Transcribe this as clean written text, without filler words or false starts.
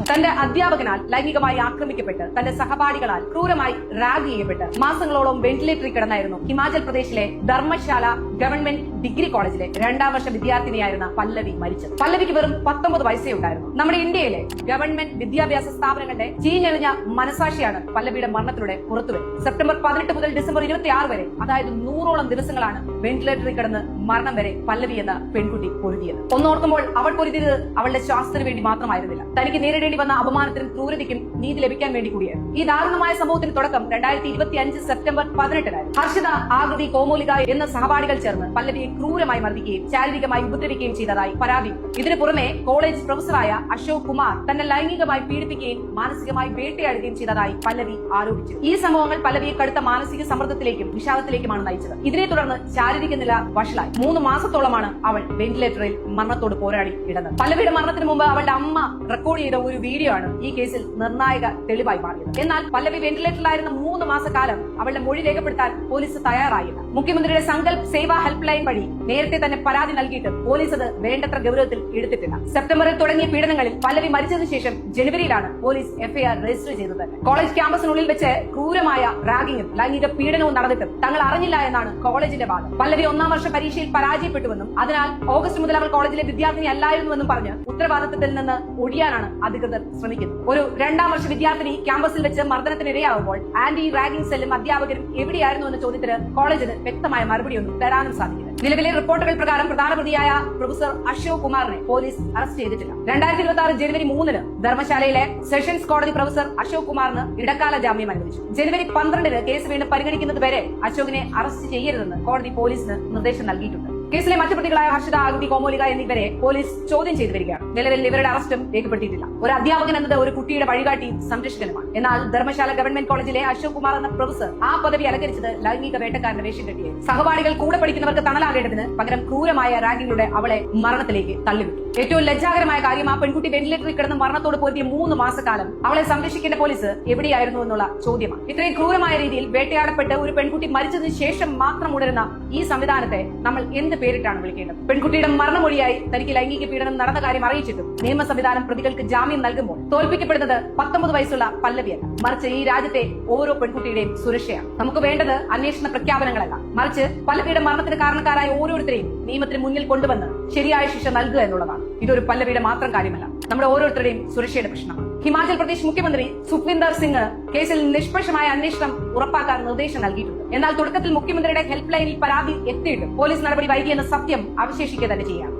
തന്റെ അധ്യാപകനാൽ ലൈംഗികമായി ആക്രമിക്കപ്പെട്ട് തന്റെ സഹപാഠികളാൽ ക്രൂരമായി റാഗ് ചെയ്യപ്പെട്ട് മാസങ്ങളോളം വെന്റിലേറ്ററിൽ കിടന്നായിരുന്നു ഹിമാചൽ പ്രദേശിലെ ധർമ്മശാല ഗവൺമെന്റ് ഡിഗ്രി കോളേജിലെ 2ാം വർഷ വിദ്യാർത്ഥിനിയായിരുന്ന പല്ലവി മരിച്ചത്. പല്ലവിക്ക് വെറും 19 വയസ്സേ ഉണ്ടായിരുന്നു. നമ്മുടെ ഇന്ത്യയിലെ ഗവൺമെന്റ് വിദ്യാഭ്യാസ സ്ഥാപനങ്ങളുടെ ചീഞ്ഞെളിഞ്ഞ മനസാക്ഷിയാണ് പല്ലവിയുടെ മരണത്തിലൂടെ പുറത്തുവരുന്നത്. സെപ്റ്റംബർ 18 മുതൽ ഡിസംബർ 26 വരെ, അതായത് 100ഓളം ദിവസങ്ങളാണ് വെന്റിലേറ്ററിൽ കിടന്ന് മരണം വരെ പല്ലവി എന്ന പെൺകുട്ടി പൊരുതിയത്. ഒന്നോർക്കുമ്പോൾ അവൾ പൊരുതിയത് അവളുടെ ശ്വാസത്തിന് വേണ്ടി മാത്രമായിരുന്നില്ല, തനിക്ക് നേരിടേണ്ടി വന്ന അപമാനത്തിനും ക്രൂരതയ്ക്കും നീതി ലഭിക്കാൻ വേണ്ടി കൂടിയായിരുന്നു. ഈ ദാരുണമായ സംഭവത്തിന് തുടക്കം 2025 സെപ്റ്റംബർ 18-നായിരുന്നു. ഹർഷിത, ആകൃതി, കോമോലിക എന്ന സഹപാഠികൾ ചേർന്ന് പല്ലവിയെ ക്രൂരമായി മർദ്ദിക്കുകയും ശാരീരികമായി ഉപദ്രവിക്കുകയും ചെയ്തതായി പരാതി. ഇതിനു പുറമെ കോളേജ് പ്രൊഫസറായ അശോക് കുമാർ തന്നെ ലൈംഗികമായി പീഡിപ്പിക്കുകയും മാനസികമായി വേട്ടയാടുകയും ചെയ്തതായി പല്ലവി ആരോപിച്ചു. ഈ സംഭവങ്ങൾ പല്ലവിയെ കടുത്ത മാനസിക സമ്മർദ്ദത്തിലേക്കും വിഷാദത്തിലേക്കുമാണ് നയിച്ചത്. ഇതിനെ തുടർന്ന് ശാരീരിക നില വഷളായി. 3 മാസത്തോളമാണ് അവൾ വെന്റിലേറ്ററിൽ മരണത്തോട് പോരാടി കിടന്നത്. പല്ലവിയുടെ മരണത്തിന് മുമ്പ് അവളുടെ അമ്മ റെക്കോർഡ് ചെയ്ത ഒരു വീഡിയോ ആണ് ഈ കേസിൽ നിർണായക തെളിവായി മാറിയത്. എന്നാൽ പല്ലവി വെന്റിലേറ്ററിലായിരുന്ന 3 മാസക്കാലം അവളുടെ മൊഴി രേഖപ്പെടുത്താൻ പോലീസ് തയ്യാറായില്ല. മുഖ്യമന്ത്രിയുടെ സങ്കൽപ് സേവാ ഹെൽപ്പ് ലൈൻ വഴി നേരത്തെ തന്നെ പരാതി നൽകിയിട്ട് പോലീസ് അത് വേണ്ടത്ര ഗൗരവത്തിൽ എടുത്തിട്ടില്ല. സെപ്റ്റംബറിൽ തുടങ്ങിയ പീഡനങ്ങളിൽ പല്ലവി മരിച്ചതിനു ശേഷം ജനുവരിയിലാണ് പോലീസ് എഫ്ഐആർ രജിസ്റ്റർ ചെയ്തത്. കോളേജ് ക്യാമ്പസിനുള്ളിൽ വെച്ച് ക്രൂരമായ റാഗിങ്ങും ലൈംഗിക പീഡനവും നടന്നിട്ടും തങ്ങൾ അറിഞ്ഞില്ല എന്നാണ് കോളേജിന്റെ വാദം. പല്ലവി 1ാം വർഷ പരീക്ഷയിൽ പരാജയപ്പെട്ടുവെന്നും അതിനാൽ ഓഗസ്റ്റ് മുതൽ അവൾ കോളേജിലെ വിദ്യാർത്ഥിനി അല്ലായിരുന്നുവെന്നും പറഞ്ഞ് ഉത്തരവാദിത്തത്തിൽ നിന്ന് ഒഴിയാനാണ് അധികൃതർ ശ്രമിക്കുന്നത്. ഒരു 2ാം വർഷ വിദ്യാർത്ഥിനി ക്യാമ്പസിൽ വെച്ച് മർദ്ദനത്തിനിരയാവുമ്പോൾ ആന്റി റാഗിംഗ് സെല്ലും അധ്യാപകരും എവിടെയായിരുന്നു എന്ന ചോദ്യത്തിന് കോളേജിന് വ്യക്തമായ മറുപടിയൊന്നും തരാനും സാധിക്കില്ല. നിലവിലെ റിപ്പോർട്ടുകൾ പ്രകാരം പ്രധാന പ്രതിയായ പ്രൊഫസർ അശോക് കുമാറിനെ പോലീസ് അറസ്റ്റ് ചെയ്തിട്ടില്ല. 2026 ജനുവരി 3-ന് ധർമ്മശാലയിലെ സെഷൻസ് കോടതി പ്രൊഫസർ അശോക് കുമാറിന് ഇടക്കാല ജാമ്യം അനുവദിച്ചു. ജനുവരി 12-ന് കേസ് വീണ്ടും പരിഗണിക്കുന്നത് വരെ അശോകിനെ അറസ്റ്റ് ചെയ്യരുതെന്ന് കോടതി പോലീസിന് നിർദ്ദേശം നൽകിയിട്ടുണ്ട്. കേസിലെ മറ്റു പ്രതികളായ ഹർഷിത, ആകൃതി, കോമോലിക എന്നിവരെ പോലീസ് ചോദ്യം ചെയ്തു വരികയാണ്. നിലവിൽ ഇവരുടെ അറസ്റ്റും രേഖപ്പെടുത്തിയിട്ടില്ല. ഒരു അധ്യാപകൻ എന്നത് ഒരു കുട്ടിയുടെ വഴികാട്ടിയും സംരക്ഷകനുമാണ്. എന്നാൽ ധർമ്മശാല ഗവൺമെന്റ് കോളേജിലെ അശോക് കുമാർ എന്ന പ്രൊഫസർ ആ പദവി അലങ്കരിച്ചത് ലൈംഗിക വേട്ടക്കാരന്റെ വേഷം കെട്ടിയായിരുന്നു. സഹപാഠികൾ കൂടെ പഠിക്കുന്നവർക്ക് തണലാകേണ്ടതിന് പകരം ക്രൂരമായ റാഗിങ്ങിലൂടെ അവളെ മരണത്തിലേക്ക് തള്ളിവിട്ടു. ഏറ്റവും ലജ്ജാകരമായ കാര്യം, ആ പെൺകുട്ടി വെന്റിലേറ്ററിൽ കിടന്ന് മരണത്തോട് പൊരുതിയ 3 മാസക്കാലം അവളെ സംരക്ഷിക്കേണ്ട പോലീസ് എവിടെയായിരുന്നു എന്നുള്ള ചോദ്യമാണ്. ഇത്രയും ക്രൂരമായ രീതിയിൽ വേട്ടയാടപ്പെട്ട് ഒരു പെൺകുട്ടി മരിച്ചതിന് ശേഷം മാത്രം ഉണരുന്ന ഈ സംവിധാനത്തെ നമ്മൾ എന്ത് പേരിട്ടാണ് വിളിക്കേണ്ടത്? പെൺകുട്ടിയുടെ മരണമൊഴിയായി തനിക്ക് ലൈംഗിക പീഡനം നടന്ന കാര്യം അറിയിച്ചിട്ടും നിയമ സംവിധാനം പ്രതികൾക്ക് ജാമ്യം നൽകുമ്പോൾ തോൽപ്പിക്കപ്പെടുന്നത് 19 വയസ്സുള്ള പല്ലവിയല്ല, മറിച്ച് ഈ രാജ്യത്തെ ഓരോ പെൺകുട്ടിയുടെയും സുരക്ഷയാണ്. നമുക്ക് വേണ്ടത് അന്വേഷണ പ്രഖ്യാപനങ്ങളല്ല, മറിച്ച് പല്ലവിയുടെ മരണത്തിന് കാരണക്കാരായ ഓരോരുത്തരെയും നിയമത്തിന് മുന്നിൽ കൊണ്ടുവന്ന് ശരിയായ ശിക്ഷ നൽകുക എന്നുള്ളതാണ്. ഇതൊരു പല്ലവിയുടെ മാത്രം കാര്യമല്ല, നമ്മുടെ ഓരോരുത്തരുടെയും സുരക്ഷയുടെ പ്രശ്നമാണ്. ഹിമാചൽ പ്രദേശ് മുഖ്യമന്ത്രി സുഖ്വിന്ദർ സിംഗ് കേസിൽ നിഷ്പക്ഷമായ അന്വേഷണം ഉറപ്പാക്കാൻ നിർദ്ദേശം നൽകിയിട്ടുണ്ട്. എന്നാൽ തുടക്കത്തിൽ മുഖ്യമന്ത്രിയുടെ ഹെൽപ്പ് ലൈനിൽ പരാതി എത്തിയിട്ടും പോലീസ് നടപടി വൈകിയെന്ന സത്യം അവശേഷിക്കുക തന്നെ ചെയ്യാം.